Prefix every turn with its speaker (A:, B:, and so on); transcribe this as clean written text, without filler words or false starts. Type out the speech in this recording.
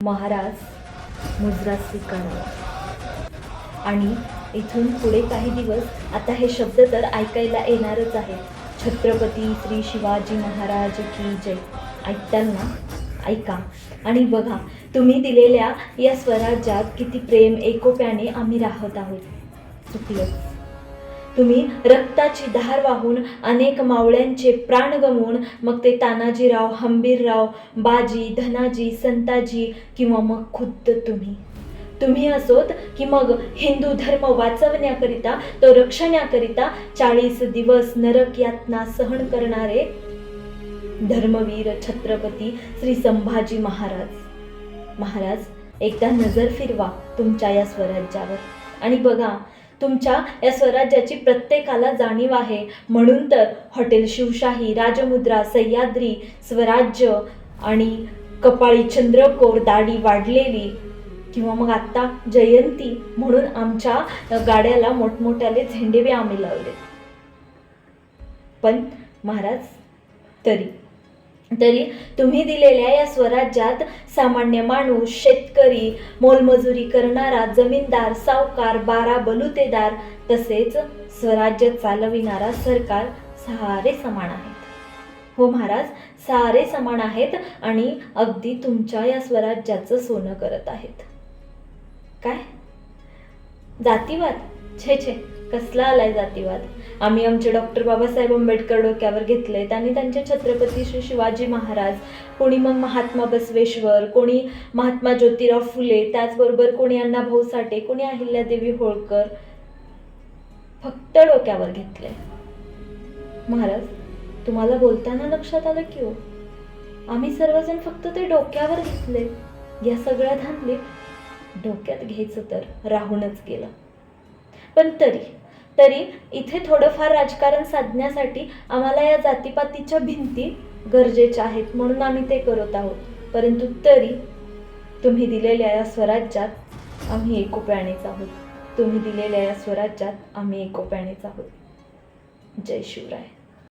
A: महाराज मुजरा स्वीकारावा. आणि इथून पुढे काही दिवस आता हे शब्द तर ऐकायला येणारच आहेत. छत्रपती श्री शिवाजी महाराज की जय. ऐकताल ना? ऐका आणि बघा, तुम्ही दिलेल्या या स्वराज्यात किती प्रेम एकोप्याने आम्ही राहत आहोत. चुकलं. तुम्ही रक्ताची धार वाहून अनेक मावळ्यांचे प्राण गमवून, मग ते तानाजीराव, हंबीरराव, बाजी, धनाजी, संताजी किंवा मग खुद्द तुम्ही असोत की मग हिंदू धर्म वाचवण्याकरिता, तो रक्षण्याकरिता 40 दिवस नरक यातना सहन करणारे धर्मवीर छत्रपती श्री संभाजी महाराज. महाराज, एकदा नजर फिरवा तुमच्या या स्वराज्यावर आणि बघा, तुमच्या या स्वराज्याची प्रत्येकाला जाणीव आहे. म्हणून तर हॉटेल शिवशाही, राजमुद्रा, सह्याद्री, स्वराज्य आणि कपाळी चंद्रकोर, दाढी वाढलेली किंवा मग आत्ता जयंती म्हणून आमच्या गाड्याला मोठमोठ्याले झेंडे आम्ही लावले. पण महाराज, तरी तुम्ही दिलेल्या या स्वराज्यात सामान्य माणूस, शेतकरी, मोलमजुरी करणारा, जमीनदार, सावकार, बारा बलुतेदार तसेच स्वराज्य चालविणारा सरकार सारे समान आहेत. हो महाराज, सारे समान आहेत आणि अगदी तुमच्या या स्वराज्याचं सोनं करत आहेत. काय जातीवाद? छे छे, कसला आलाय जातीवाद? आम्ही आमचे डॉक्टर बाबासाहेब आंबेडकर डोक्यावर घेतले, त्यांनी त्यांचे छत्रपती श्री शिवाजी महाराज, कोणी मग महात्मा बसवेश्वर, कोणी महात्मा ज्योतिराव फुले, त्याचबरोबर कोणी अण्णाभाऊ साठे, कोणी अहिल्यादेवी होळकर फक्त डोक्यावर घेतले. महाराज, तुम्हाला बोलताना लक्षात आलं की हो, आम्ही सर्वजण फक्त ते डोक्यावर घेतले. या सगळ्या धांदलीत डोक्यात घ्यायचं तर राहूनच गेलं. पण तरी इथे थोडंफार राजकारण साधण्यासाठी आम्हाला या जातीपातीच्या भिंती गरजेच्या आहेत, म्हणून आम्ही ते करत आहोत. परंतु तरी तुम्ही दिलेल्या या स्वराज्यात आम्ही एकोप्यानेच आहोत. तुम्ही दिलेल्या या स्वराज्यात आम्ही एकोप्यानेच आहोत. जय शिवराय.